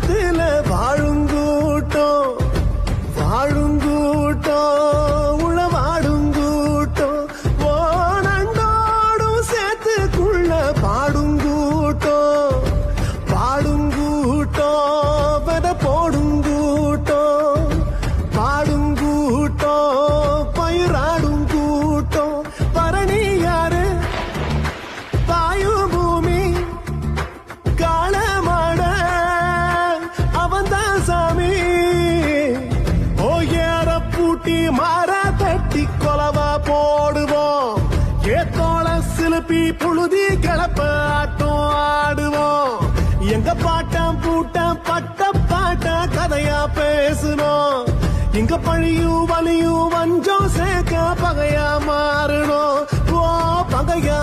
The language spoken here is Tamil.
காலத்துல வாழுங்கூட்டம் வாழுங்கூட்டம் உளவாடுங்கூட்டம் ஓ நண்டோடும் சேர்த்துக்குள்ள பாடுங்கூட்டம் பாடுங்கூட்டம் வெத போடுங்கூட்டம் பாடுங்கூட்டம் பயிராடுங்கூட்டம் பரணி யாரு வாயு பூமி காலமாட அவன்தான் சாமி ஓ ஏற பூட்டி மாற தட்டி கொலவா போடுவோம் ஏத்தோள சிலுப்பி புழுதி கிளப்ப ஆட்டம் ஆடுவோம் எங்க பாட்டம் பூட்டம் பட்ட பாட்ட கதையா பேசணும் இங்க பழியும் வலியும் வஞ்சம் சேர்க்க பகையா மாறணும் ஓ பகையா